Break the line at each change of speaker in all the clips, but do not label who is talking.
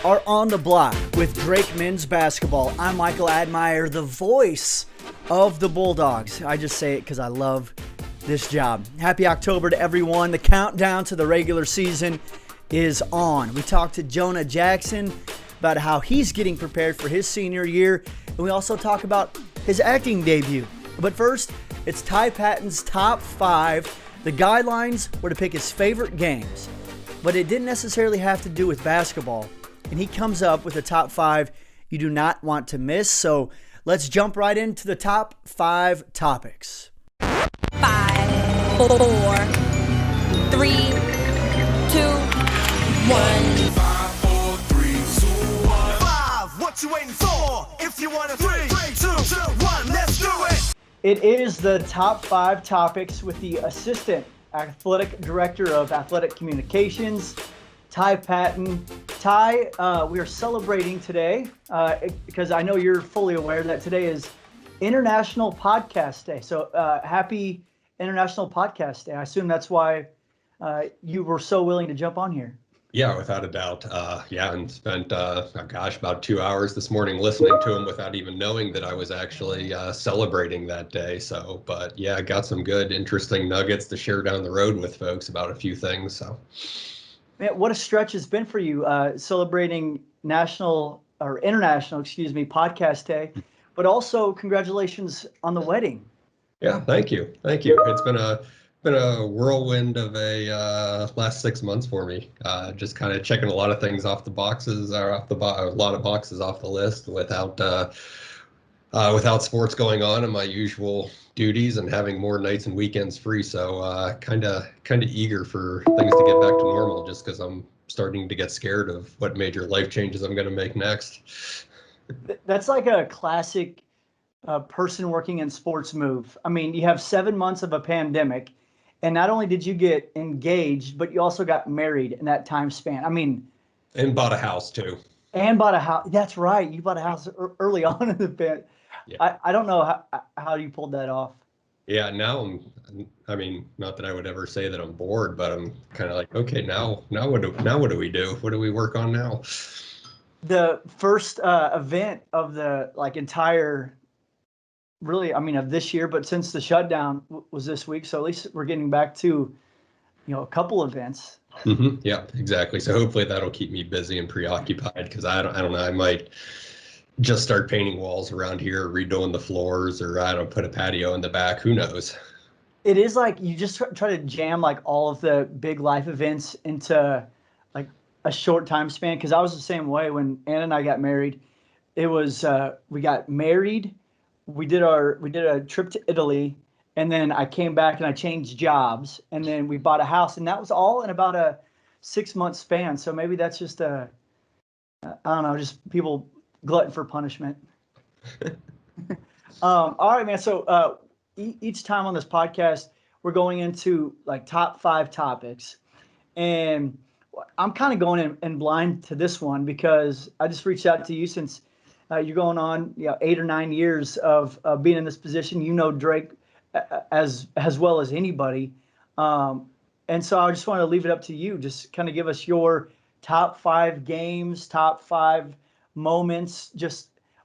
are on the block with Drake men's basketball. I'm Michael Admire, the voice of the Bulldogs. I just say it because I love this job. Happy October to everyone. The countdown to the regular season is on. We talked to Jonah Jackson about how he's getting prepared for his senior year, and we also talk about his acting debut. But first, it's Ty Patton's top 5. The guidelines were to pick his favorite games, but it didn't necessarily have to do with basketball. And he comes up with a top 5 you do not want to miss. So let's jump right into the top 5 topics.
5, 4, 3, 2, 1.
5, 4, 3, 2, 1. 5, what you waiting for? If you want to 3, 2, 1, let's do it.
It is the top 5 topics with the Assistant Athletic Director of Athletic Communications, Ty Patton. Ty, we are celebrating today because I know you're fully aware that today is International Podcast Day. So happy International Podcast Day. I assume that's why you were so willing to jump on here.
Yeah, without a doubt. And spent, about 2 hours this morning listening to him without even knowing that I was actually celebrating that day. So, but yeah, I got some good, interesting nuggets to share down the road with folks about a few things. So,
man, what a stretch it's been for you celebrating International Podcast Day, but also congratulations on the wedding.
Yeah, thank you. It's been a whirlwind of a last 6 months for me. Just kind of checking a lot of things off the boxes, a lot of boxes off the list without sports going on and my usual duties, and having more nights and weekends free. So kind of eager for things to get back to normal, just because I'm starting to get scared of what major life changes I'm going to make next.
That's like a classic person working in sports move. I mean, you have 7 months of a pandemic, and not only did you get engaged, but you also got married in that time span. I mean,
and bought a house too.
And bought a house. That's right. You bought a house early on in the bit. Yeah. I don't know how you pulled that off.
Yeah, now not that I would ever say that I'm bored, but I'm kind of like, okay, now what do we do? What do we work on now?
The first event of the entire, really, of this year, but since the shutdown was this week, so at least we're getting back to, a couple events.
Mm-hmm. Yeah, exactly. So hopefully that'll keep me busy and preoccupied, because I don't know, I might just start painting walls around here, redoing the floors, or put a patio in the back. Who knows? It
is like you just try to jam all of the big life events into a short time span. Because I was the same way when Anna and I got married. It was we got married, we did a trip to Italy, and then I came back and I changed jobs, and then we bought a house, and that was all in about a 6-month span. So maybe that's just I don't know, just people glutton for punishment. All right, man. So each time on this podcast, we're going into top 5 topics, and I'm kind of going in blind to this one because I just reached out to you since you're going on 8 or 9 years of being in this position. You know Drake as well as anybody, and so I just want to leave it up to you. Just kind of give us your top 5 games, top 5 moments,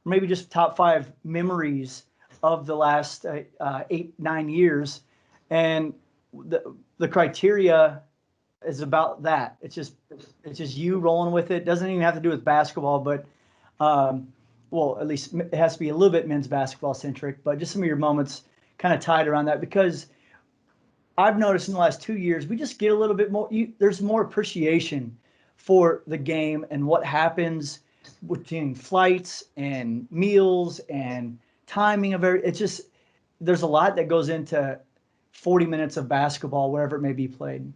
maybe just top 5 memories of the last 8-9 years, and the criteria is about that. It's just you rolling with it. Doesn't even have to do with basketball, but at least it has to be a little bit men's basketball centric. But just some of your moments kind of tied around that, because I've noticed in the last 2 years we just get a little bit more. There's more appreciation for the game and what happens between flights and meals and timing of there's a lot that goes into 40 minutes of basketball, wherever it may be played.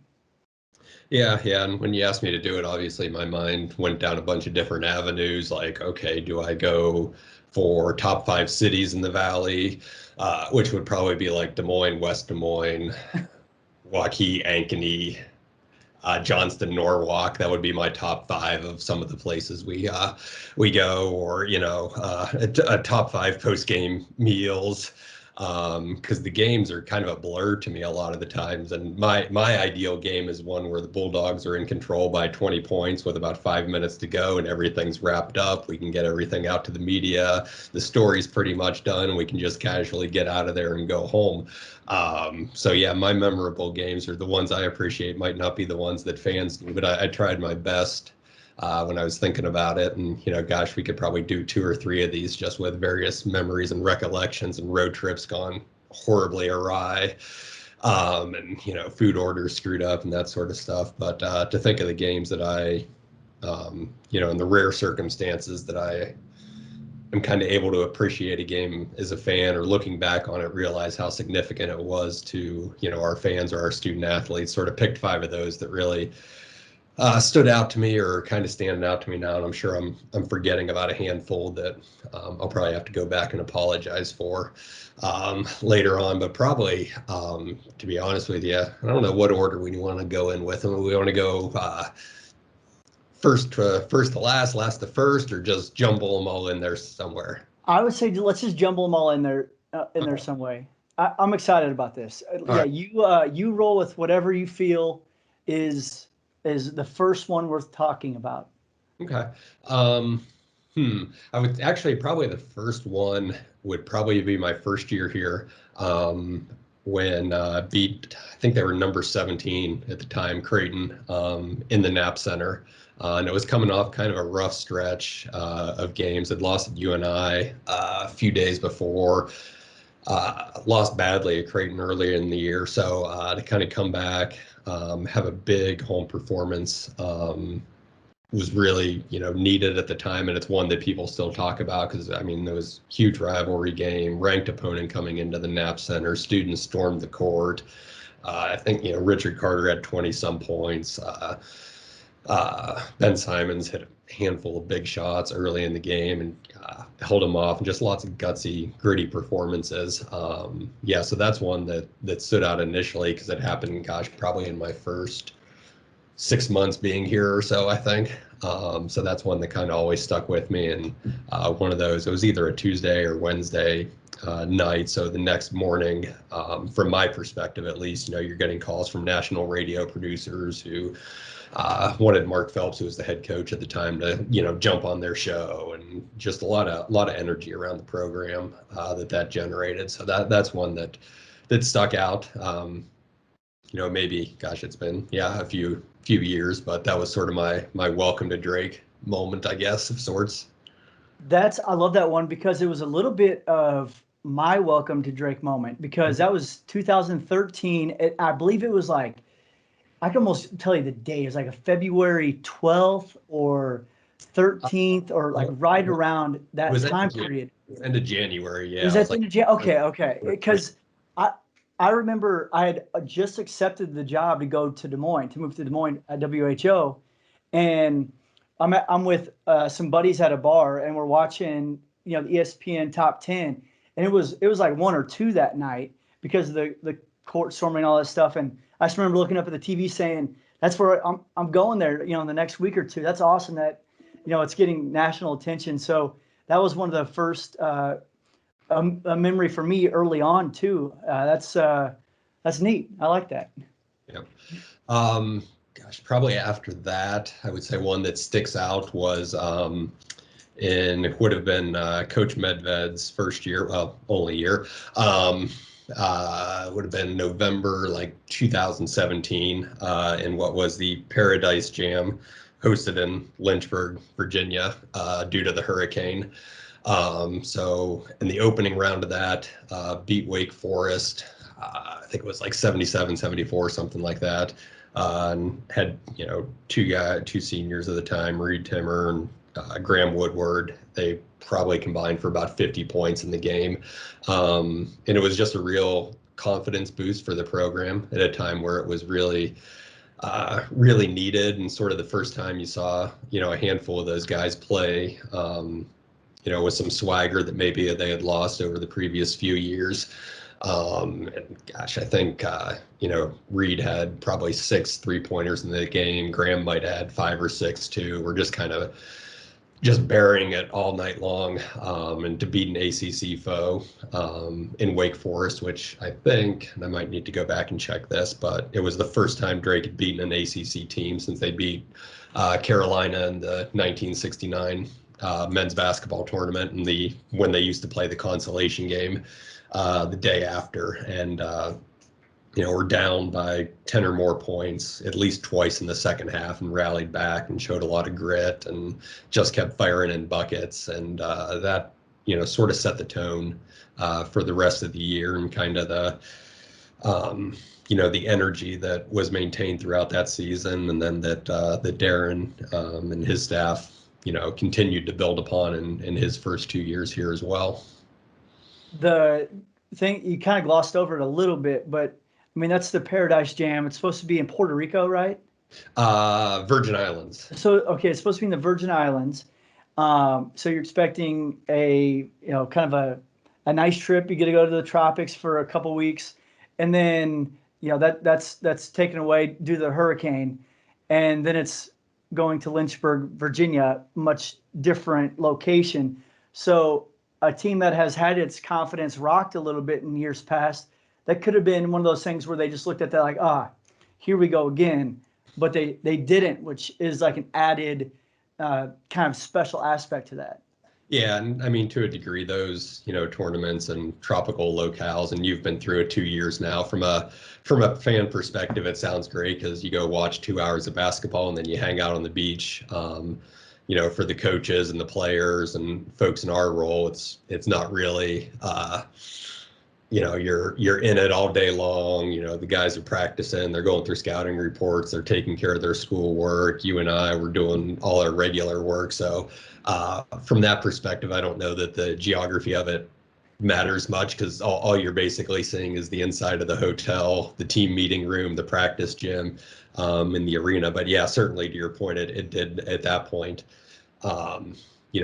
Yeah. And when you asked me to do it, obviously my mind went down a bunch of different avenues. Like, okay, do I go for top 5 cities in the Valley, which would probably be like Des Moines, West Des Moines, Waukee, Ankeny, Johnston, Norwalk. That would be my top 5 of some of the places we go, or a top 5 post-game meals. because the games are kind of a blur to me a lot of the times. And my ideal game is one where the Bulldogs are in control by 20 points with about 5 minutes to go and everything's wrapped up. We can get everything out to the media. The story's pretty much done and we can just casually get out of there and go home. So yeah, my memorable games are the ones I appreciate, might not be the ones that fans do, but I tried my best when I was thinking about it. And, gosh, we could probably do 2 or 3 of these just with various memories and recollections and road trips gone horribly awry. And, food orders screwed up and that sort of stuff. But to think of the games that I, in the rare circumstances that I am kind of able to appreciate a game as a fan, or looking back on it, realize how significant it was to, our fans or our student athletes. Sort of picked 5 of those that really stood out to me or kind of standing out to me now, and I'm sure I'm forgetting about a handful that I'll probably have to go back and apologize for later on. But probably, to be honest with you, I don't know what order we want to go in with them. We want to go first to last, last to first, or just jumble them all in there somewhere?
I would say let's just jumble them all in there some way. I'm excited about this.
Right.
You roll with whatever you feel is the first one worth talking about.
Okay. I would actually, probably the first one would probably be my first year here, when beat, I think they were number 17 at the time, Creighton, in the Knapp Center. And it was coming off kind of a rough stretch of games. Had lost at UNI a few days before, lost badly at Creighton earlier in the year. So to kind of come back, have a big home performance was really, needed at the time. And it's one that people still talk about because, there was huge rivalry game, ranked opponent coming into the Knapp Center, students stormed the court. I think, Richard Carter had 20 some points. Ben Simons hit a handful of big shots early in the game and held him off, and just lots of gutsy, gritty performances. So that's one that stood out initially because it happened, probably in my first 6 months being here or so, I think. So that's one that kind of always stuck with me. And one of those, it was either a Tuesday or Wednesday night. So the next morning, from my perspective at least, you're getting calls from national radio producers who wanted Mark Phelps, who was the head coach at the time, to jump on their show, and just a lot of energy around the program that generated. So that's one that stuck out. Maybe, it's been a few years, but that was sort of my welcome to Drake moment, I guess, of sorts. I love that one because it was a little bit of my welcome to Drake moment, because that was 2013. I believe it was like, I can almost tell you the date. It was like a February 12th or 13th, or like right around that time period. End of January, yeah.
Was that the end of January? Okay. Because I remember I had just accepted the job to go to Des Moines, to move to Des Moines at WHO, and I'm with some buddies at a bar, and we're watching the ESPN Top 10, and it was like 1 or 2 that night because of the court storming and all that stuff. And I just remember looking up at the TV saying, that's where I'm going there, in the next week or two. That's awesome that, it's getting national attention. So that was one of the first a memory for me early on too. That's neat. I like that.
Yeah. Probably after that, I would say one that sticks out was it would have been Coach Medved's first year, well, only year. Would have been November 2017 in what was the Paradise Jam, hosted in Lynchburg, Virginia, due to the hurricane. So in the opening round of that, beat Wake Forest, I think it was 77-74, something like that. And had, two seniors at the time, Reed Timmer and Graham Woodward. They probably combined for about 50 points in the game. And it was just a real confidence boost for the program at a time where it was really needed, and sort of the first time you saw, a handful of those guys play, with some swagger that maybe they had lost over the previous few years. And I think, Reed had probably 6 3-pointers in the game. Graham might have had 5 or 6 too. We're just kind of just burying it all night long, and to beat an ACC foe in Wake Forest, which I think, and I might need to go back and check this, but it was the first time Drake had beaten an ACC team since they beat Carolina in the 1969 men's basketball tournament, and when they used to play the consolation game the day after. And we're down by 10 or more points at least twice in the second half, and rallied back and showed a lot of grit and just kept firing in buckets. And that, sort of set the tone for the rest of the year, and kind of the energy that was maintained throughout that season, and then that Darren and his staff, continued to build upon in his first 2 years here as well.
The thing you kind of glossed over it a little bit, but I mean, that's the Paradise Jam. It's supposed to be in Puerto Rico, right?
Virgin Islands.
So, okay, it's supposed to be in the Virgin Islands. So you're expecting a kind of a nice trip. You get to go to the tropics for a couple weeks, and then that's taken away due to the hurricane, and then it's going to Lynchburg, Virginia, much different location. So a team that has had its confidence rocked a little bit in years past, that could have been one of those things where they just looked at that like, here we go again. But they didn't, which is like an added kind of special aspect to that.
Yeah, and I mean, to a degree, those tournaments and tropical locales, and you've been through it 2 years now. From a fan perspective, it sounds great because you go watch 2 hours of basketball and then you hang out on the beach. For the coaches and the players and folks in our role, it's not really. You're in it all day long. The guys are practicing, they're going through scouting reports, they're taking care of their school work. You and I were doing all our regular work. So from that perspective, I don't know that the geography of it matters much, because all you're basically seeing is the inside of the hotel, the team meeting room, the practice gym, and the arena. But yeah, certainly to your point, it did at that point,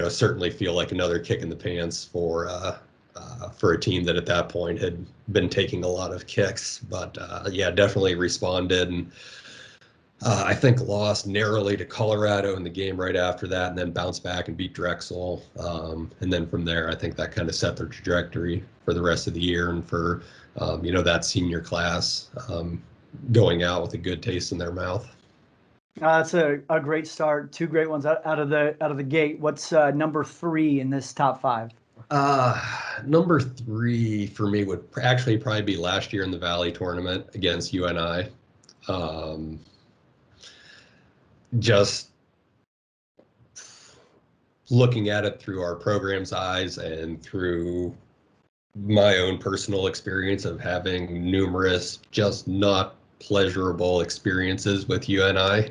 certainly feel like another kick in the pants for a team that at that point had been taking a lot of kicks. But definitely responded, and I think lost narrowly to Colorado in the game right after that, and then bounced back and beat Drexel. And then from there, I think that kind of set their trajectory for the rest of the year, and for that senior class going out with a good taste in their mouth.
That's a great start. Two great ones out of the gate. What's number 3 in this top 5?
Number 3 for me would actually probably be last year in the Valley tournament against UNI. Just looking at it through our program's eyes and through my own personal experience of having numerous just not pleasurable experiences with UNI,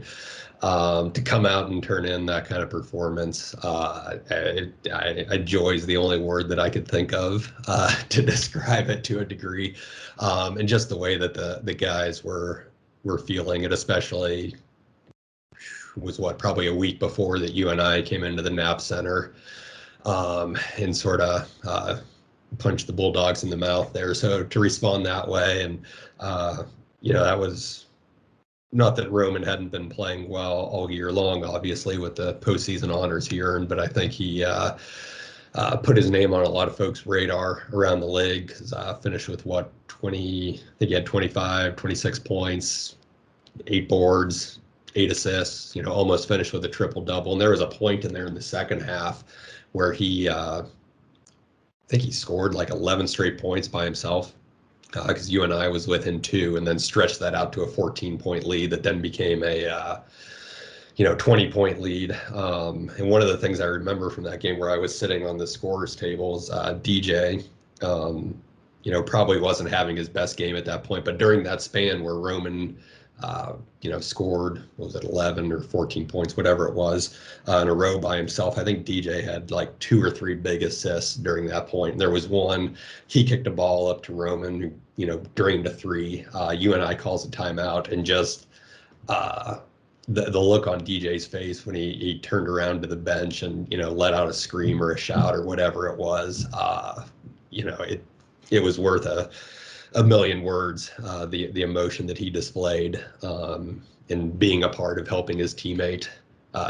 to come out and turn in that kind of performance, joy is the only word that I could think of to describe it to a degree, and just the way that the guys were feeling it, especially was probably a week before that UNI came into the Knapp Center, and sort of punched the Bulldogs in the mouth there. So to respond that way, and that was. Not that Roman hadn't been playing well all year long, obviously, with the postseason honors he earned, but I think he put his name on a lot of folks' radar around the league. Finished with 20, I think he had 25, 26 points, 8 boards, 8 assists, almost finished with a triple-double. And there was a point in there in the second half where I think he scored like 11 straight points by himself, because UNI was within 2, and then stretched that out to a 14-point lead that then became a 20-point lead. And one of the things I remember from that game, where I was sitting on the scorers tables, DJ, probably wasn't having his best game at that point, but during that span where Roman scored, what was it, 11 or 14 points, whatever it was, in a row by himself. I think DJ had like 2 or 3 big assists during that point. And there was one, he kicked a ball up to Roman, who, drained a 3. UNI calls a timeout, and just the look on DJ's face when he turned around to the bench and, let out a scream or a shout or whatever it was, it was worth a million words, the emotion that he displayed, in being a part of helping his teammate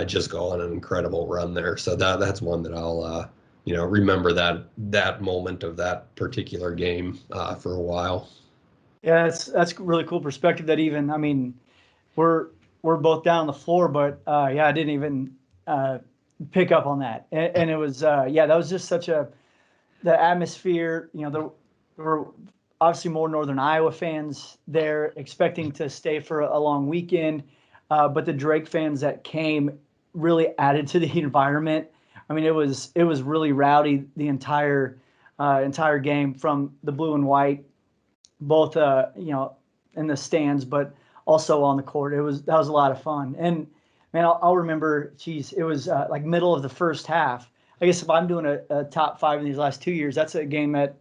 just go on an incredible run there. So that's one that I'll remember that moment of that particular game for a while.
Yeah, that's really cool perspective. That even, I mean, we're both down on the floor, but yeah, I didn't even pick up on that, and it was yeah, that was just such the atmosphere. There were obviously more Northern Iowa fans there, expecting to stay for a long weekend, but the Drake fans that came really added to the environment. I mean, it was really rowdy the entire game, from the blue and white, both in the stands, but also on the court. That was a lot of fun. And man, I'll remember, geez, it was like middle of the first half. I guess if I'm doing a top 5 in these last 2 years, that's a game that,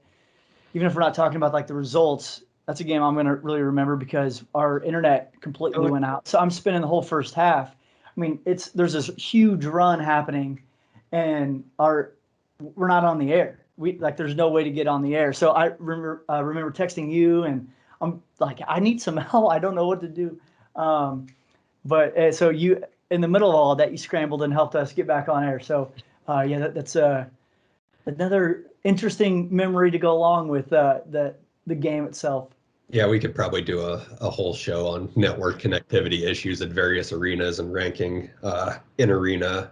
even if we're not talking about like the results, that's a game I'm going to really remember, because our internet completely went out. So I'm spending the whole first half. I mean, there's this huge run happening, and we're not on the air. There's no way to get on the air. So I remember texting you, and I'm like, I need some help. I don't know what to do. But so you, in the middle of all of that, you scrambled and helped us get back on air. So yeah, that's another interesting memory to go along with the game itself.
Yeah, we could probably do a whole show on network connectivity issues at various arenas and ranking in-arena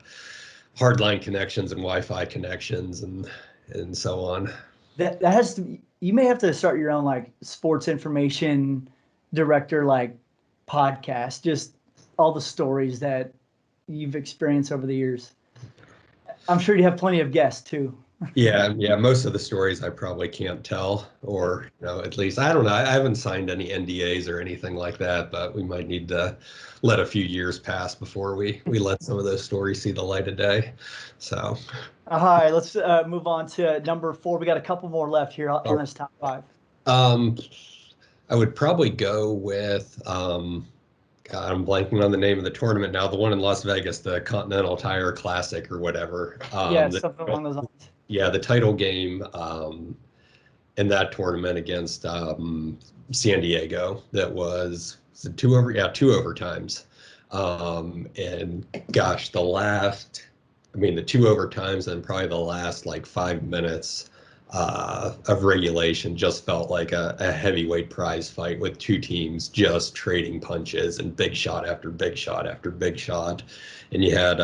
hardline connections and Wi-Fi connections and so on.
That has to be, you may have to start your own like sports information director like podcast, just all the stories that you've experienced over the years. I'm sure you have plenty of guests too.
Yeah. Most of the stories I probably can't tell, or at least I don't know. I haven't signed any NDAs or anything like that, but we might need to let a few years pass before we let some of those stories see the light of day. So.
All right, let's move on to number 4. We got a couple more left here on this top 5.
I would probably go with. God, I'm blanking on the name of the tournament now. The one in Las Vegas, the Continental Tire Classic or whatever.
Yeah, something along those lines.
Yeah, the title game in that tournament against San Diego. That was two overtimes. And gosh, the 2 overtimes and probably the last like 5 minutes of regulation just felt like a heavyweight prize fight, with two teams just trading punches and big shot after big shot after big shot. And you had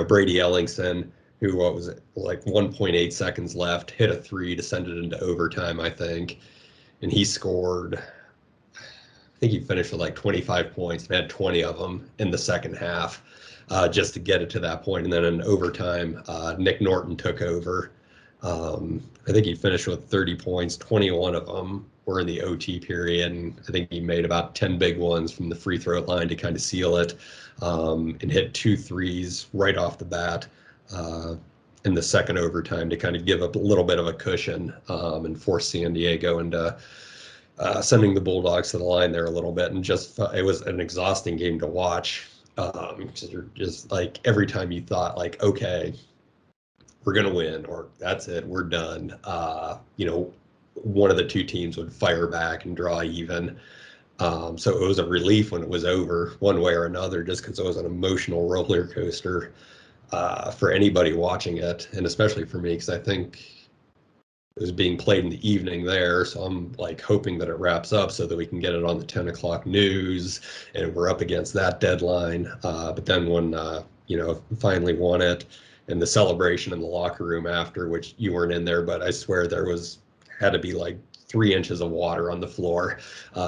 Brady Ellingson, who, what was it, like 1.8 seconds left, hit a 3 to send it into overtime, I think. And he scored, I think he finished with like 25 points and had 20 of them in the second half, just to get it to that point. And then in overtime, Nick Norton took over. I think he finished with 30 points, 21 of them were in the OT period, and I think he made about 10 big ones from the free throw line to kind of seal it, and hit 2 threes right off the bat in the second overtime to kind of give up a little bit of a cushion and force San Diego into sending the Bulldogs to the line there a little bit. And it was an exhausting game to watch, because you're just like, every time you thought like, okay, we're going to win, or that's it, we're done. One of the two teams would fire back and draw even. So it was a relief when it was over, one way or another, just because it was an emotional roller coaster for anybody watching it, and especially for me, because I think it was being played in the evening there. So I'm like hoping that it wraps up so that we can get it on the 10 o'clock news, and we're up against that deadline. But then when, finally won it, and the celebration in the locker room after, which you weren't in there, but I swear there had to be like 3 inches of water on the floor,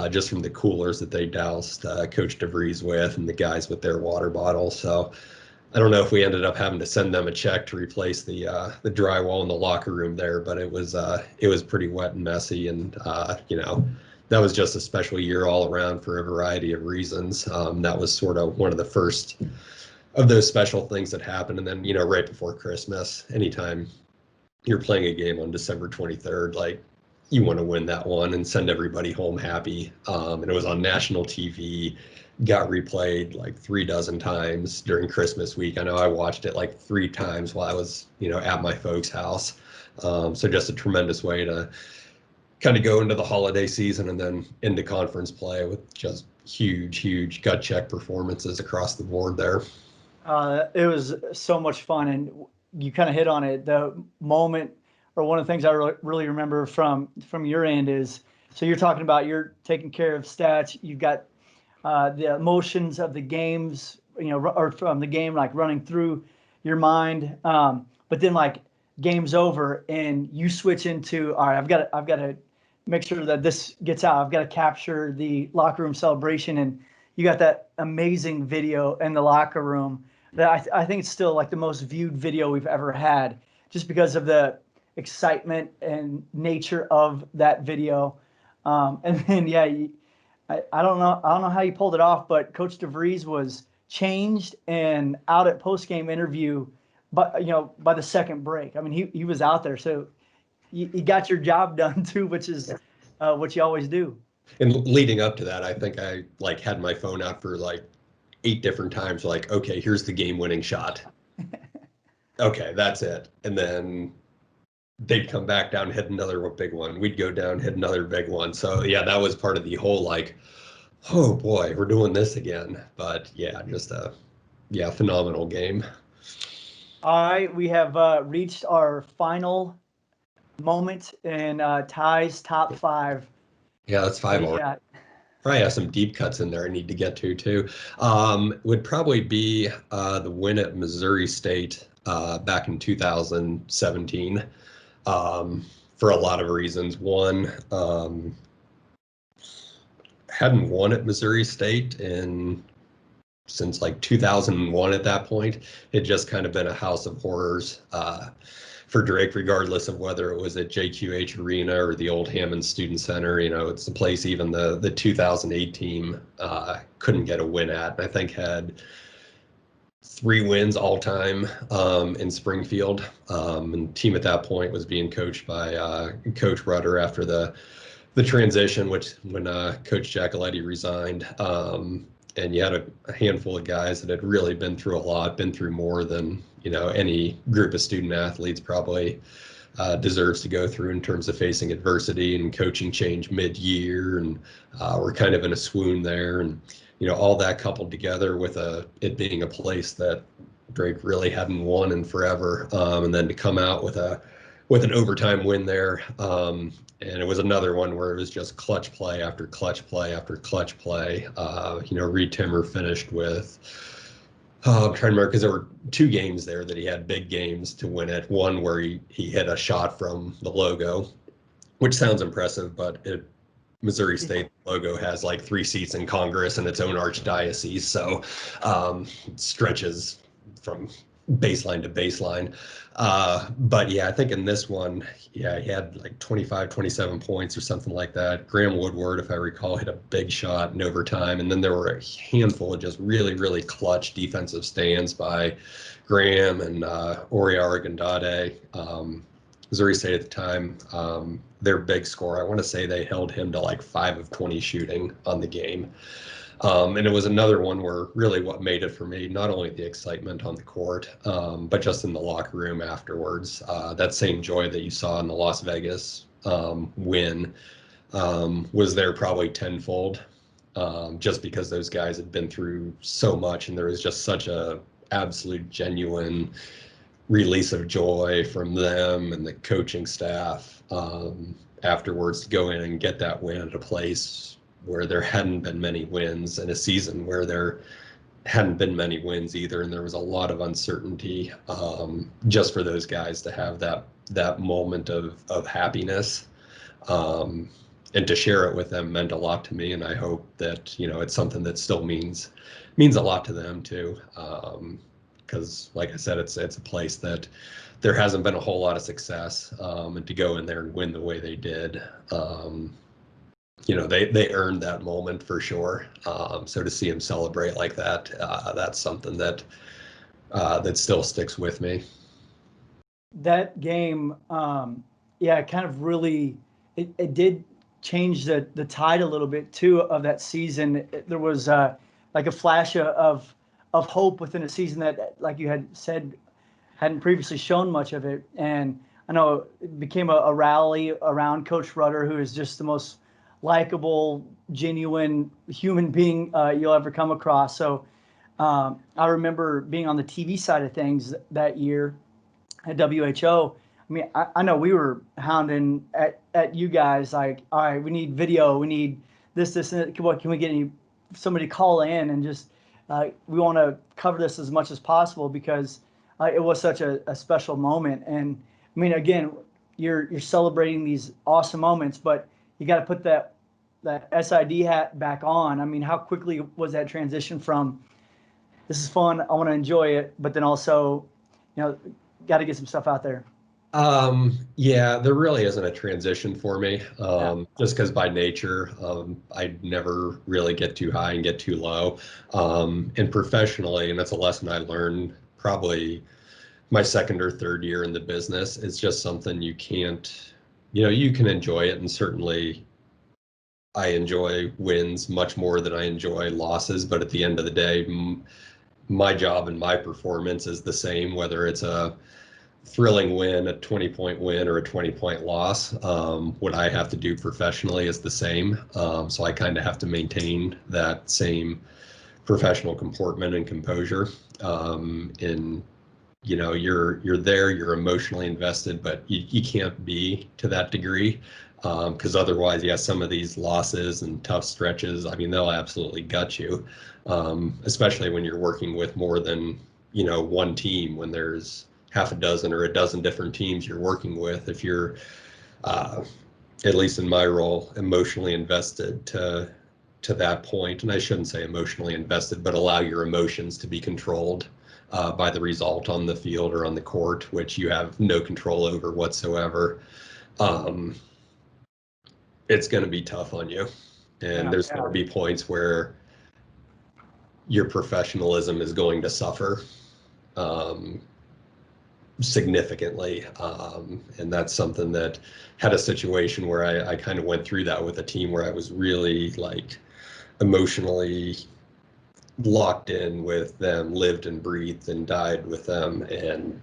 just from the coolers that they doused Coach DeVries with, and the guys with their water bottles. So I don't know if we ended up having to send them a check to replace the drywall in the locker room there, but it was pretty wet and messy, and that was just a special year all around for a variety of reasons. That was sort of one of the first of those special things that happened. And then, right before Christmas, anytime you're playing a game on December 23rd, like, you want to win that one and send everybody home happy. And it was on national TV, got replayed like 36 times during Christmas week. I know I watched it like 3 times while I was, at my folks' house. So just a tremendous way to kind of go into the holiday season and then into conference play with just huge gut check performances across the board there.
It was so much fun, and you kind of hit on it. The moment, or one of the things I really remember from your end is, so you're talking about you're taking care of stats. You've got the emotions of the games, or from the game, like running through your mind. But then like game's over, and you switch into, all right, I've got to make sure that this gets out. I've got to capture the locker room celebration, and you got that amazing video in the locker room that I think it's still like the most viewed video we've ever had, just because of the excitement and nature of that video. And then yeah, I don't know how you pulled it off, but Coach DeVries was changed and out at post game interview, but by the second break. I mean, he was out there, so you got your job done too, which is what you always do.
And leading up to that, I think I like had my phone out for like 8 different times. Like, okay, here's the game-winning shot. Okay, that's it. And then they'd come back down, hit another big one. We'd go down, hit another big one. So yeah, that was part of the whole like, oh boy, we're doing this again. But yeah, just a phenomenal game.
All right, we have reached our final moment in Ty's top 5.
Yeah, that's 5 already.
Yeah.
Probably have some deep cuts in there I need to get to too. Would probably be the win at Missouri State back in 2017 for a lot of reasons. One, hadn't won at Missouri State since like 2001 at that point. It just kind of been a house of horrors for Drake, regardless of whether it was at JQH Arena or the old Hammond Student Center. It's the place even the 2008 team couldn't get a win at. And I think had 3 wins all time in Springfield. And the team at that point was being coached by Coach Rudder after the transition, when Coach Giacoletti resigned. And you had a handful of guys that had really been through a lot, been through more than any group of student athletes probably deserves to go through in terms of facing adversity and coaching change mid-year, and we're kind of in a swoon there. And all that coupled together with it being a place that Drake really hadn't won in forever, and then to come out with an overtime win there. And it was another one where it was just clutch play after clutch play after clutch play. Reed Timmer finished with, I'm trying to remember, because there were 2 games there that he had big games to win it. One where he hit a shot from the logo, which sounds impressive, but Missouri State logo has like 3 seats in Congress and its own archdiocese. So it stretches from baseline to baseline. But yeah, I think in this one, he had like 25, 27 points or something like that. Graham Woodward, if I recall, hit a big shot in overtime. And then there were a handful of just really, really clutch defensive stands by Graham and Ori Arigondade. Missouri State at the time, their big score, I want to say they held him to like 5 of 20 shooting on the game. And it was another one where really what made it for me, not only the excitement on the court, but just in the locker room afterwards. That same joy that you saw in the Las Vegas win was there probably tenfold, just because those guys had been through so much, and there was just such a absolute genuine release of joy from them and the coaching staff afterwards to go in and get that win at a place where there hadn't been many wins, in a season where there hadn't been many wins either, and there was a lot of uncertainty. Just for those guys to have that moment of happipiness, and to share it with them meant a lot to me, and I hope that it's something that still means a lot to them too. Because like I said, it's a place that there hasn't been a whole lot of success, and to go in there and win the way they did. They earned that moment for sure. So to see him celebrate like that, that's something that still sticks with me.
That game, kind of really, it did change the tide a little bit too of that season. There was like a flash of hope within a season that, like you had said, hadn't previously shown much of it. And I know it became a rally around Coach Rudder, who is just the most likable, genuine human being you'll ever come across. So I remember being on the TV side of things that year at WHO. I mean, I know we were hounding at you guys like, all right, we need video, we need this, and that. What can we get somebody call in and just we want to cover this as much as possible because it was such a special moment. And I mean, again, you're celebrating these awesome moments, but you got to put that SID hat back on. I mean, how quickly was that transition from this is fun, I want to enjoy it, but then also, got to get some stuff out there.
Yeah, there really isn't a transition for me.
Yeah.
Just because by nature, I never really get too high and get too low. And professionally, and that's a lesson I learned probably my second or third year in the business. It's just something you can't, you can enjoy it. And certainly I enjoy wins much more than I enjoy losses. But at the end of the day, my job and my performance is the same, whether it's a thrilling win, a 20-point win, or a 20-point loss. What I have to do professionally is the same. So I kind of have to maintain that same professional comportment and composure. And you're there, you're emotionally invested, but you can't be to that degree. Because otherwise, some of these losses and tough stretches, I mean, they'll absolutely gut you, especially when you're working with more than, one team, when there's half a dozen or a dozen different teams you're working with. If you're, at least in my role, emotionally invested to that point, and I shouldn't say emotionally invested, but allow your emotions to be controlled by the result on the field or on the court, which you have no control over whatsoever. It's going to be tough on you. And there's going to be points where your professionalism is going to suffer significantly. And that's something that had a situation where I kind of went through that with a team where I was really like emotionally locked in with them, lived and breathed and died with them, and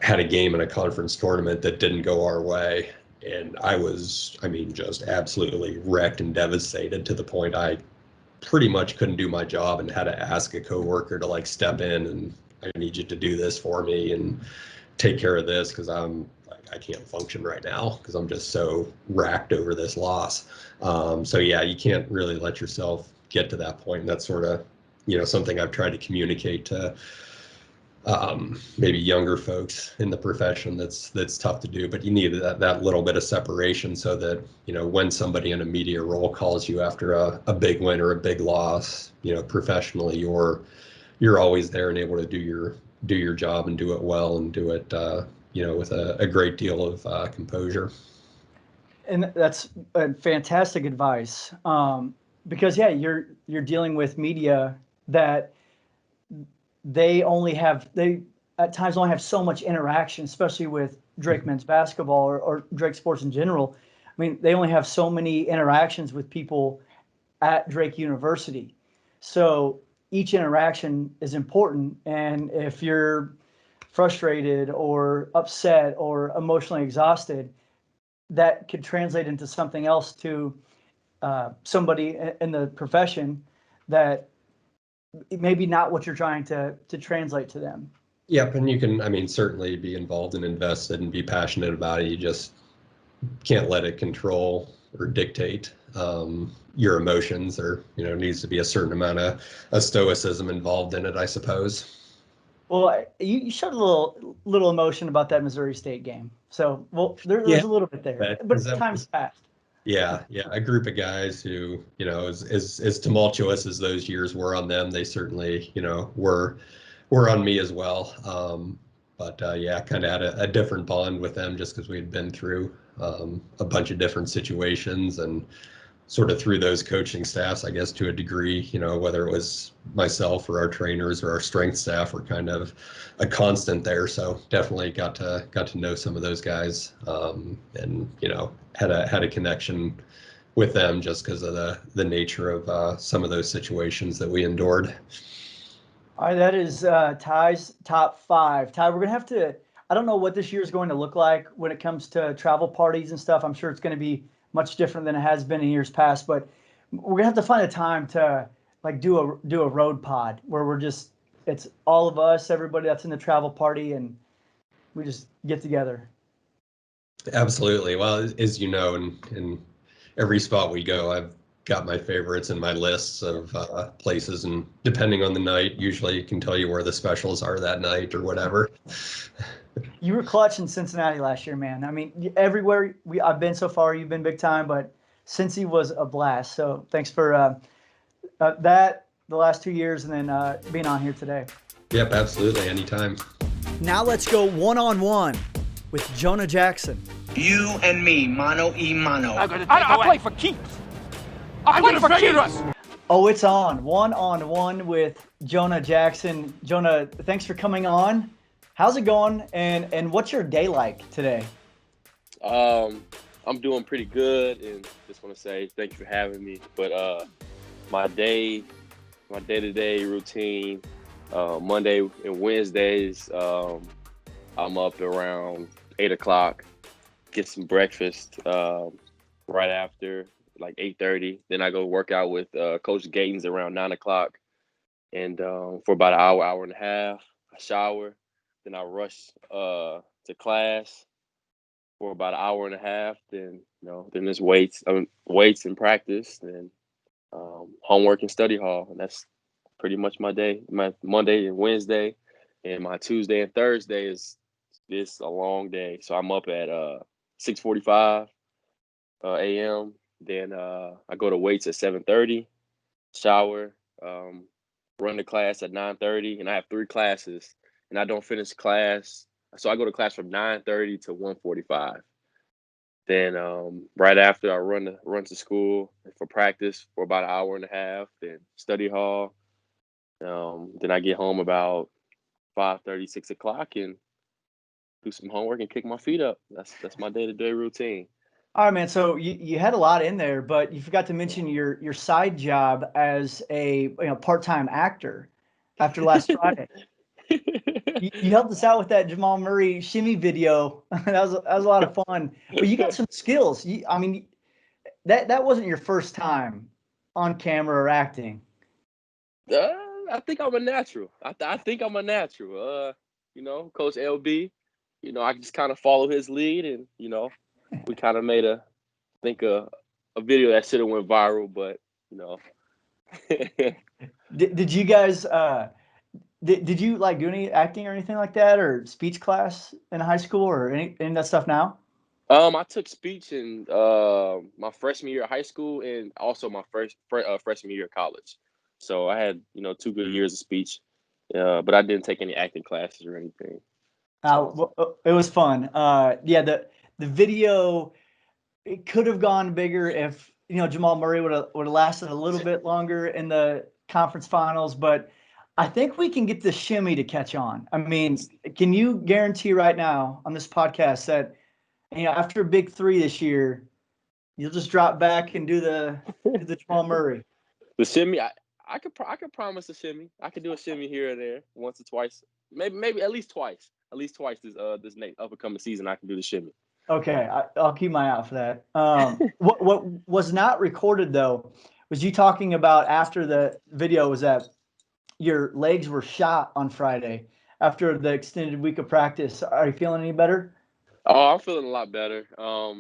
had a game in a conference tournament that didn't go our way. And I was, just absolutely wrecked and devastated to the point I pretty much couldn't do my job and had to ask a coworker to like step in and I need you to do this for me and take care of this because I can't function right now because I'm just so racked over this loss. So yeah, you can't really let yourself get to that point. And that's sort of, something I've tried to communicate to maybe younger folks in the profession. That's tough to do, but you need that little bit of separation so that, when somebody in a media role calls you after a big win or a big loss, professionally, you're always there and able to do your job and do it well and do it, with a great deal of composure.
And that's fantastic advice. Because you're dealing with media that they at times only have so much interaction, especially with Drake men's basketball or Drake sports in general. I mean, they only have so many interactions with people at Drake University. So each interaction is important. And if you're frustrated or upset or emotionally exhausted, that could translate into something else to somebody in the profession that maybe not what you're trying to translate to them.
Yep, and you can, certainly be involved and invested and be passionate about it. You just can't let it control or dictate your emotions, or needs to be a certain amount of stoicism involved in it, I suppose.
Well, you showed a little emotion about that Missouri State game, so there's a little bit there, but time's passed.
Yeah, a group of guys who, as tumultuous as those years were on them, they certainly, were on me as well. But kind of had a different bond with them just because we had been through a bunch of different situations and sort of through those coaching staffs, I guess, to a degree, whether it was myself or our trainers or our strength staff were kind of a constant there. So definitely got to know some of those guys, and had a connection with them just because of the nature of some of those situations that we endured.
All right, that is Ty's top 5. Ty, we're gonna have to. I don't know what this year is going to look like when it comes to travel parties and stuff. I'm sure it's going to be much different than it has been in years past, but we're gonna have to find a time to like do a road pod where it's all of us, everybody that's in the travel party, and we just get together.
Absolutely. Well, as you know, in every spot we go, I've got my favorites and my lists of places, and depending on the night, usually can tell you where the specials are that night or whatever.
You were clutch in Cincinnati last year, man. I mean, everywhere I've been so far, you've been big time, but Cincy was a blast. So thanks for that the last 2 years, and then being on here today.
Yep, absolutely. Anytime.
Now let's go one-on-one with Jonah Jackson.
You and me, mano y mano.
I play for keeps. I play for keeps.
Oh, it's on. One-on-one with Jonah Jackson. Jonah, thanks for coming on. How's it going? And what's your day like today?
I'm doing pretty good, and just want to say thank you for having me. But my day-to-day routine, Monday and Wednesdays, I'm up around 8 o'clock, get some breakfast right after, like 8:30. Then I go work out with Coach Gatens around 9 o'clock, and for about an hour and a half, I shower. Then I rush to class for about an hour and a half. Then then there's weights and practice. Then homework and study hall, and that's pretty much my day. My Monday and Wednesday, and my Tuesday and Thursday is a long day. So I'm up at 6:45 a.m. Then I go to weights at 7:30, shower, run to class at 9:30, and I have 3 classes. And I don't finish class, so I go to class from 9:30 to 1:45. Then right after, I run to school for practice for about an hour and a half. Then study hall. Then I get home about 5:30, 6 o'clock, and do some homework and kick my feet up. That's my day-to-day routine.
All right, man. So you had a lot in there, but you forgot to mention your side job as a part-time actor after last Friday. You helped us out with that Jamal Murray shimmy video. that was a lot of fun. But you got some skills. I mean, that wasn't your first time on camera or acting.
I think I'm a natural. I think I'm a natural. Coach LB, I just kind of follow his lead, and we kind of made a video that should have went viral, but
Did you guys did you like do any acting or anything like that, or speech class in high school, or any of that stuff now?
I took speech in my freshman year of high school, and also my freshman year of college. So I had 2 good years of speech, but I didn't take any acting classes or anything.
It was fun. Yeah, the video, it could have gone bigger if Jamal Murray would have lasted a little bit longer in the conference finals, but I think we can get the shimmy to catch on. I mean, can you guarantee right now on this podcast that after a big 3 this year, you'll just drop back and do the Jamal Murray?
The shimmy, I could promise a shimmy. I could do a shimmy here and there, once or twice, maybe at least twice. At least twice this next upcoming season, I can do the shimmy.
Okay, I'll keep my eye out for that. What was not recorded though was you talking about after the video was that your legs were shot on Friday after the extended week of practice. Are you feeling any better?
Oh, I'm feeling a lot better. I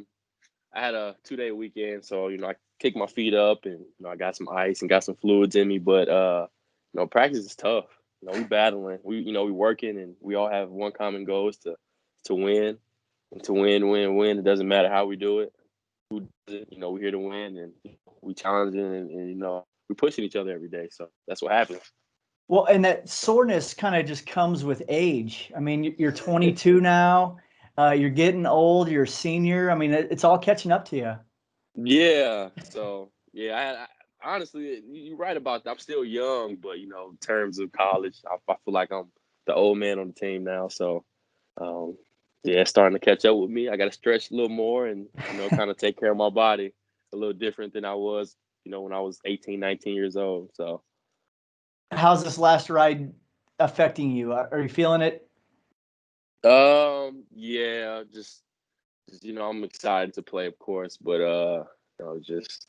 had a 2-day weekend, so I kicked my feet up, and I got some ice and got some fluids in me. But practice is tough. We battling. We working, and we all have one common goal is to win, and to win. It doesn't matter how we do it. Who does it? We're here to win, and we challenging, and we're pushing each other every day. So that's what happens.
Well, and that soreness kind of just comes with age. I mean, you're 22 now. You're getting old. You're a senior. I mean, it's all catching up to you.
Yeah. So I honestly, you're right about that. I'm still young, but in terms of college, I feel like I'm the old man on the team now. So, it's starting to catch up with me. I got to stretch a little more and kind of take care of my body a little different than I was, when I was 18, 19 years old. So.
How's this last ride affecting you? Are you feeling it?
Yeah, just I'm excited to play, of course, but just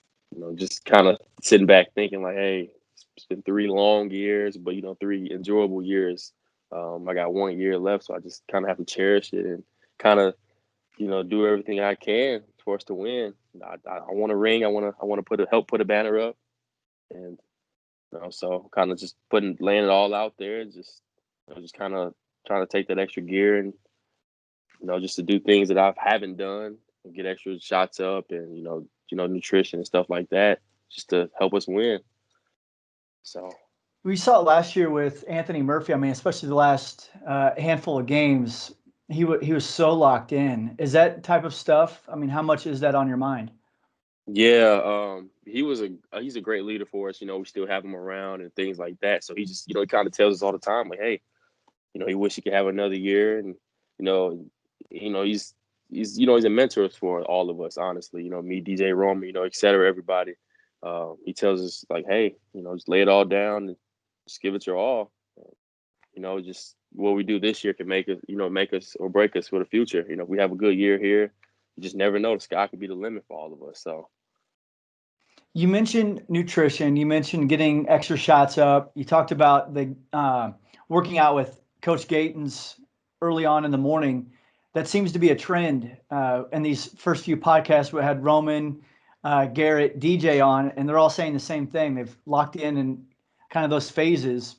kind of sitting back thinking like, hey, it's been 3 long years, but 3 enjoyable years. I got 1 year left, so I just kind of have to cherish it and kind of do everything I can for us to win. I want a ring. I want to help put a banner up, and so kind of just laying it all out there, just kind of trying to take that extra gear and just to do things that I haven't done and get extra shots up and nutrition and stuff like that, just to help us win. So
We saw it last year with Anthony Murphy. I mean, especially the last handful of games, he was so locked in. Is that type of stuff? I mean, how much is that on your mind?
yeah, he's a great leader for us. We still have him around and things like that. So he just he kind of tells us all the time, like, hey, he wish he could have another year, and he's a mentor for all of us, honestly. Me, DJ Roman, et cetera, everybody. He tells us, like, hey, just lay it all down and just give it your all. Just what we do this year can make us or break us for the future. If we have a good year here, you just never know. The sky could be the limit for all of us. So.
You mentioned nutrition. You mentioned getting extra shots up. You talked about the working out with Coach Gatens early on in the morning. That seems to be a trend in these first few podcasts. We had Roman, Garrett, DJ on, and they're all saying the same thing. They've locked in kind of those phases.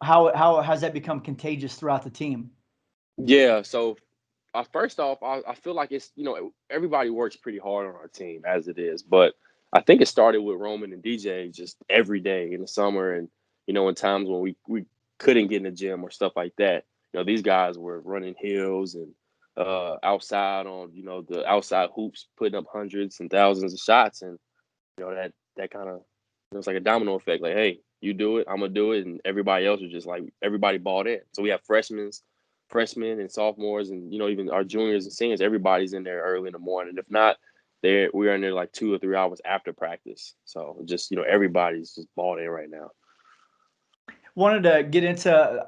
How has that become contagious throughout the team?
Yeah. So first off, I feel like it's everybody works pretty hard on our team as it is, but I think it started with Roman and DJ just every day in the summer, and in times when we couldn't get in the gym or stuff like that. These guys were running hills and outside on the outside hoops, putting up hundreds and thousands of shots, and that kind of it's like a domino effect. Like, hey, you do it, I'm gonna do it, and everybody else was just like everybody bought in. So we have freshmen and sophomores, and even our juniors and seniors. Everybody's in there early in the morning. If not, we're in there like 2 or 3 hours after practice. So just everybody's just bought in right now.
Wanted to get into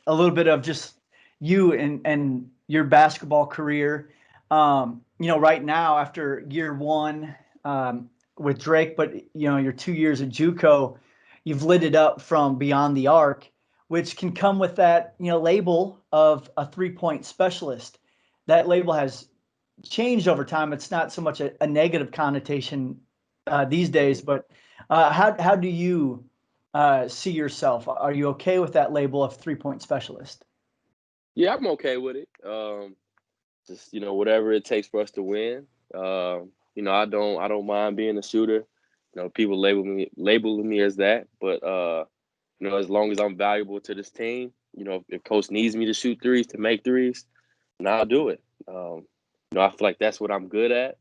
a little bit of just you and your basketball career. Right now after year one with Drake, but your 2 years at JUCO, you've lit it up from beyond the arc, which can come with that label of a 3-point specialist. That label has changed over time. It's not so much a negative connotation these days, but how do you see yourself? Are you okay with that label of 3-point specialist?
Yeah, I'm okay with it. Just whatever it takes for us to win. I don't mind being a shooter. People labeling me as that, but as long as I'm valuable to this team, if coach needs me to shoot threes, to make threes, then I'll do it. I feel like that's what I'm good at.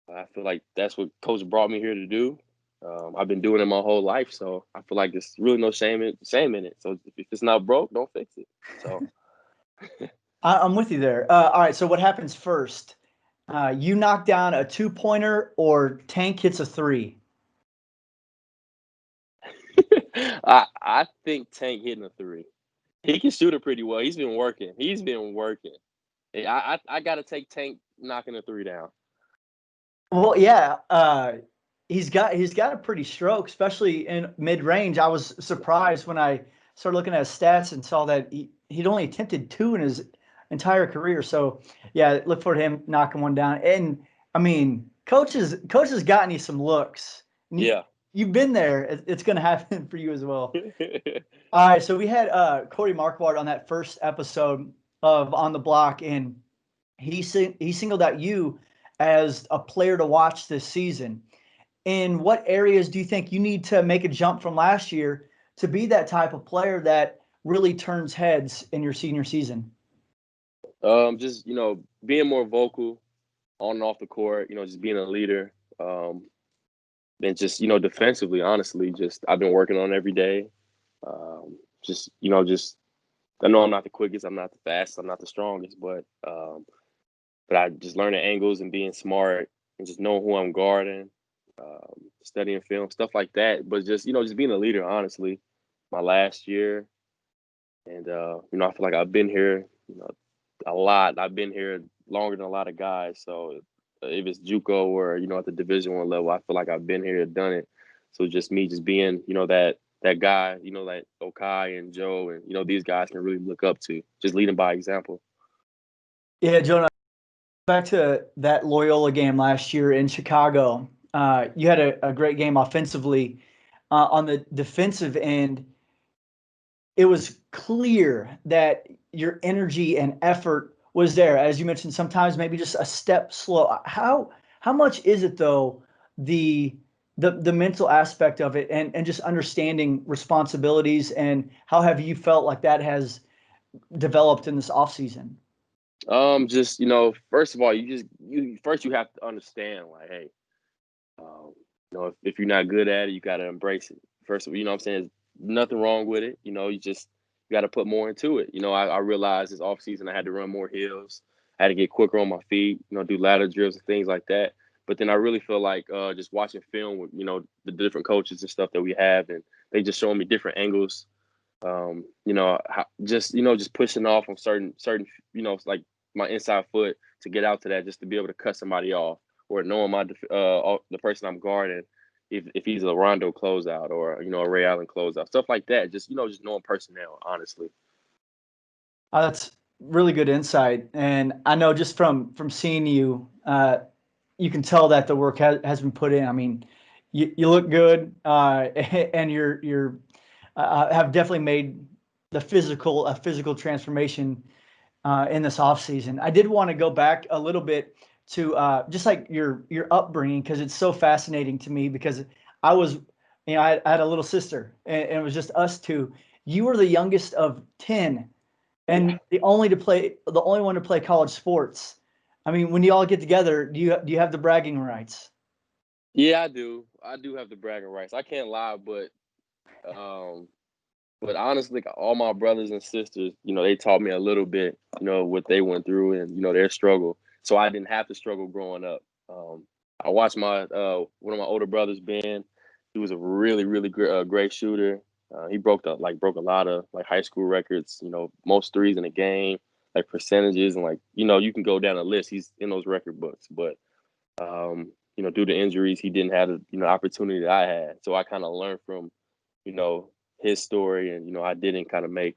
I feel like that's what coach brought me here to do. I've been doing it my whole life, so I feel like there's really no shame in it. So if it's not broke, don't fix it. So
I'm with you there. All right, so what happens first? You knock down a 2-pointer or Tank hits a 3?
I think Tank hitting a 3. He can shoot it pretty well. He's been working. I got to take Tank knocking a 3 down.
Well, yeah, he's got a pretty stroke, especially in mid-range. I was surprised when I started looking at his stats and saw that he'd only attempted 2 in his entire career. So, yeah, look for him knocking one down. And I mean, coach has gotten you some looks.
Yeah.
You've been there. It's going to happen for you as well. All right, so we had Corey Marquardt on that first episode of On the Block, and he singled out you as a player to watch this season. In what areas do you think you need to make a jump from last year to be that type of player that really turns heads in your senior season?
Just being more vocal on and off the court. Just being a leader. And just defensively, honestly, just I've been working on every day. Just I know I'm not the quickest, I'm not the fastest, I'm not the strongest, but I just learning angles and being smart and just knowing who I'm guarding, studying film, stuff like that. But just just being a leader, honestly. My last year, and I feel like I've been here, a lot. I've been here longer than a lot of guys. So if it's JUCO or at the Division I level, I feel like I've been here and done it. So just me just being, that guy, like Okai and Joe and, these guys can really look up to, just leading by example.
Yeah, Jonah, back to that Loyola game last year in Chicago. You had a great game offensively. On the defensive end, it was clear that your energy and effort was there. As you mentioned, sometimes maybe just a step slow. How much is it though, the mental aspect of it and just understanding responsibilities, and how have you felt like that has developed in this offseason?
Just, first of all, you have to understand, like, hey, if you're not good at it, you got to embrace it. First of all, you know what I'm saying? There's nothing wrong with it. You got to put more into it. I realized this offseason I had to run more hills. I had to get quicker on my feet, do ladder drills and things like that. But then I really feel like just watching film with, the different coaches and stuff that we have, and they just showing me different angles. Just pushing off on certain, like my inside foot to get out to that, just to be able to cut somebody off, or knowing the person I'm guarding, if he's a Rondo closeout or a Ray Allen closeout, stuff like that. Just knowing personnel, honestly.
That's really good insight, and I know just from seeing you, you can tell that the work has been put in. I mean, you look good, and you're have definitely made a physical transformation in this offseason. I did want to go back a little bit to just like your upbringing, because it's so fascinating to me, because I was, I had a little sister, and it was just us two. You were the youngest of 10, and the only one to play college sports. I mean, when you all get together, do you have the bragging rights?
Yeah, I do. I do have the bragging rights. I can't lie, um, but honestly, all my brothers and sisters, they taught me a little bit, what they went through and, their struggle. So I didn't have to struggle growing up. I watched one of my older brothers, Ben. He was a really, really great shooter. He broke a lot of like high school records, most threes in a game, like percentages, and like, you can go down a list. He's in those record books, but due to injuries, he didn't have the opportunity that I had. So I kind of learned from, you know, his story, and I didn't kind of make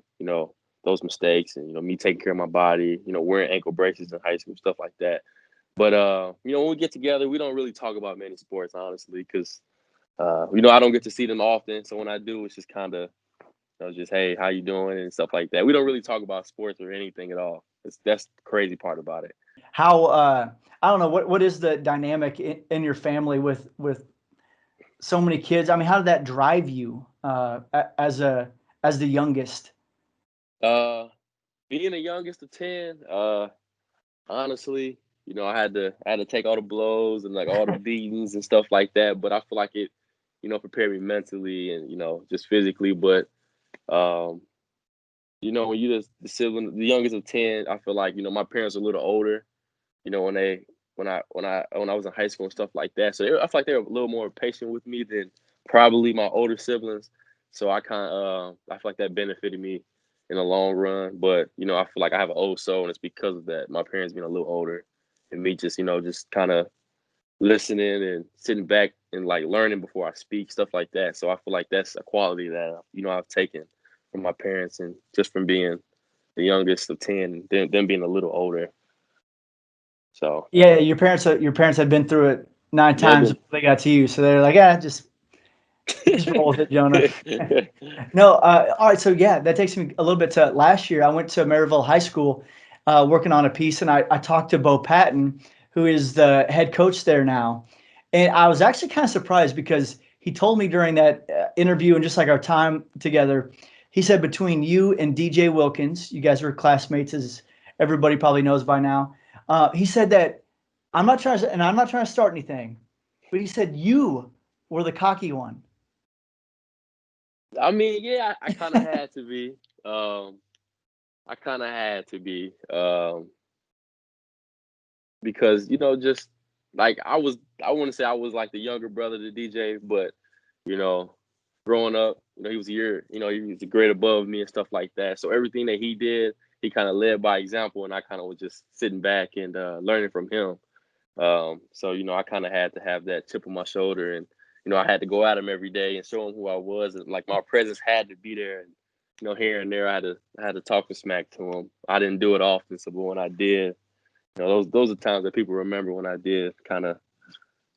those mistakes, and me taking care of my body, wearing ankle braces in high school, stuff like that. But when we get together, we don't really talk about many sports, honestly, because I don't get to see them often. So when I do, it's just kind of just, hey, how you doing and stuff like that. We don't really talk about sports or anything at all. That's the crazy part about it.
How I don't know what is the dynamic in your family with so many kids? I mean, how did that drive you as the youngest?
Uh, Being the youngest of 10, honestly, I had to take all the blows and like all the beatings and stuff like that. But I feel like it, prepared me mentally and just physically. But um, when you just the youngest of 10, I feel like my parents are a little older. When I was in high school and stuff like that. So I feel like they were a little more patient with me than probably my older siblings. So I feel like that benefited me in the long run. But I feel like I have an old soul, and it's because of that. My parents being a little older, and me just kind of listening and sitting back and like learning before I speak, stuff like that. So I feel like that's a quality that I've taken from my parents, and just from being the youngest of 10, and them being a little older. So
Yeah, your parents had been through it nine
yeah,
times before they got to you, so they're like, yeah, just roll with it, Jonah. No, all right. So yeah, that takes me a little bit to last year. I went to Maryville High School, working on a piece, and I talked to Bo Patton, who is the head coach there now, and I was actually kind of surprised because he told me during that interview, and just like our time together, he said between you and DJ Wilkins, you guys were classmates, as everybody probably knows by now. He said that I'm not trying to start anything, but he said you were the cocky one.
I mean, yeah, I kind of had to be. I kind of had to be because just like I want to say I was like the younger brother to DJ, but you know, growing up, he was a year, he was a grade above me and stuff like that. So everything that he did, he kind of led by example, and I kind of was just sitting back and learning from him. So I kind of had to have that chip on my shoulder, and I had to go at them every day and show them who I was, and like my presence had to be there. And here and there, I had to talk the smack to them. I didn't do it often, so but when I did, those are times that people remember when I did. Kind of,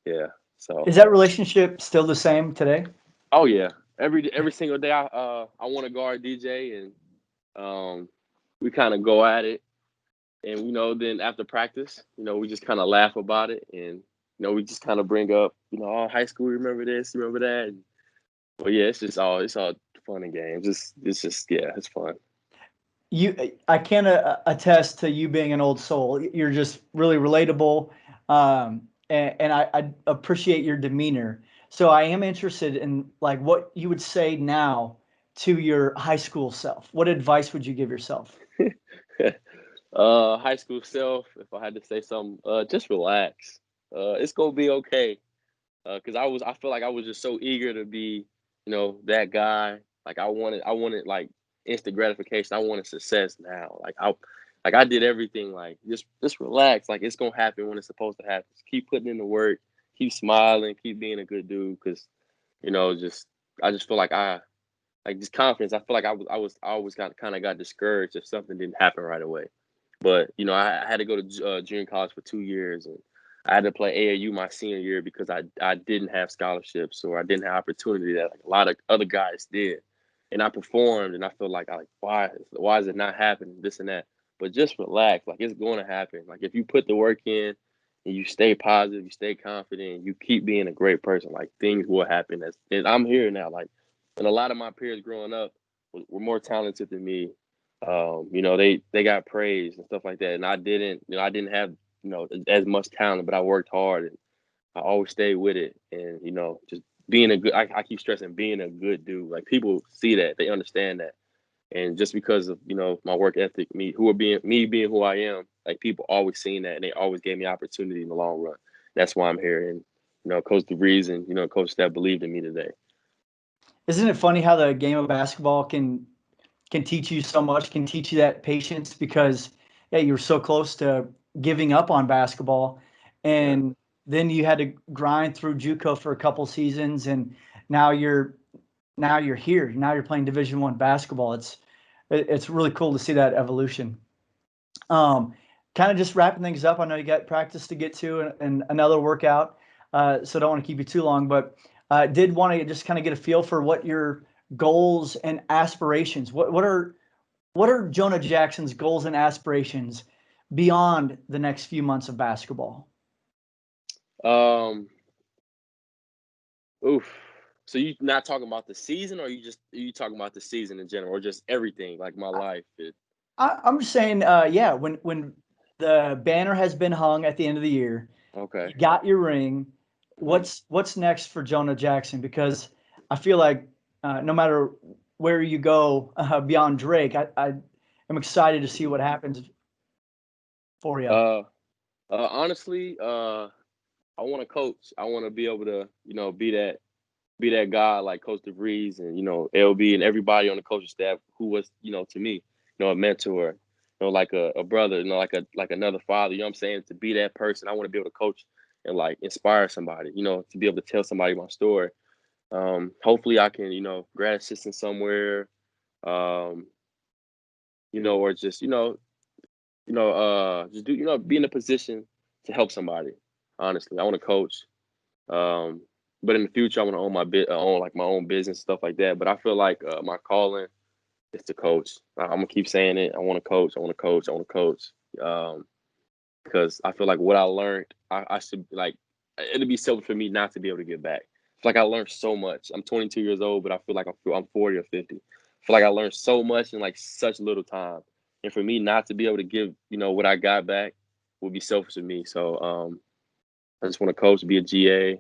yeah. So
Is that relationship still the same today?
oh yeah, every single day I want to guard DJ, and we kind of go at it, and then after practice, we just kind of laugh about it, and we just kind of bring up, oh, high school, remember this, remember that. But yeah, it's all fun and games. It's just yeah, it's fun.
I can attest to you being an old soul. You're just really relatable, and I appreciate your demeanor. So I am interested in like what you would say now to your high school self. What advice would you give yourself?
High school self, if I had to say something, just relax. It's gonna be okay. Cause I feel like I was just so eager to be, that guy. Like I wanted like instant gratification. I wanted success now. Like I did everything. Like just relax. Like it's gonna happen when it's supposed to happen. Just keep putting in the work. Keep smiling. Keep being a good dude. Cause, I just feel like just confidence. I feel like I always got discouraged if something didn't happen right away. But I had to go to junior college for 2 years, and I had to play AAU my senior year because I didn't have scholarships, or I didn't have opportunity that like a lot of other guys did. And I performed, and I feel like why is it not happening? This and that. But just relax. Like it's going to happen. Like if you put the work in and you stay positive, you stay confident, you keep being a great person, like things will happen. And I'm here now. Like, and a lot of my peers growing up were more talented than me. They got praised and stuff like that, and I didn't. I didn't have as much talent, but I worked hard, and I always stayed with it. And just being a good. I keep stressing being a good dude. Like people see that, they understand that, and just because of my work ethic, me being who I am, like people always seen that, and they always gave me opportunity in the long run. That's why I'm here, and Coach DeVries and Coach Steph believed in me today.
Isn't it funny how the game of basketball can teach you so much, can teach you that patience, because you were so close to giving up on basketball, and then you had to grind through JUCO for a couple seasons, and now you're here. Now you're playing Division I basketball. It's really cool to see that evolution. Kind of just wrapping things up. I know you got practice to get to and another workout, so don't want to keep you too long, but did want to just kind of get a feel for what your goals and aspirations. What are Jonah Jackson's goals and aspirations beyond the next few months of basketball?
So you not talking about the season, or you talking about the season in general, or just everything, like my life?
I'm just saying, when the banner has been hung at the end of the year,
Okay.
you got your ring. What's next for Jonah Jackson? Because I feel like no matter where you go beyond Drake, I am excited to see what happens for you.
Honestly, I want to coach. I want to be able to, be that guy like Coach DeVries and LB and everybody on the coaching staff who was, to me, a mentor, like a brother, like another father. You know what I'm saying? To be that person, I want to be able to coach and like inspire somebody. To be able to tell somebody my story. Hopefully, I can, grad assistant somewhere, or just, just do, be in a position to help somebody. Honestly, I want to coach. But in the future, I want to own my own business, stuff like that. But I feel like my calling is to coach. I'm gonna keep saying it. I want to coach. I want to coach. I want to coach. Because I feel like what I learned, I should it'd be selfish for me not to be able to give back. It's like I learned so much. I'm 22 years old, but I feel like I'm 40 or 50. I feel like I learned so much in like such little time. And for me not to be able to give, what I got back would be selfish of me. So I just want to coach, be a GA,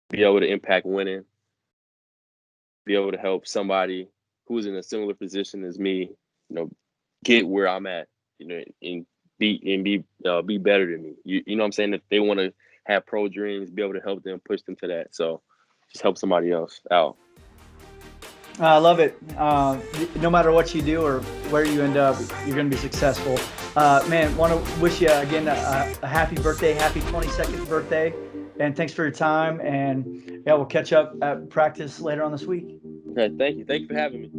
be able to impact winning, be able to help somebody who's in a similar position as me, get where I'm at, and be better than me. You know what I'm saying? If they want to have pro dreams, be able to help them, push them to that. So just help somebody else out.
I love it. No matter what you do or where you end up, you're going to be successful. Man, want to wish you again a happy birthday, happy 22nd birthday. And thanks for your time. And yeah, we'll catch up at practice later on this week.
Okay, thank you. Thank you for having me.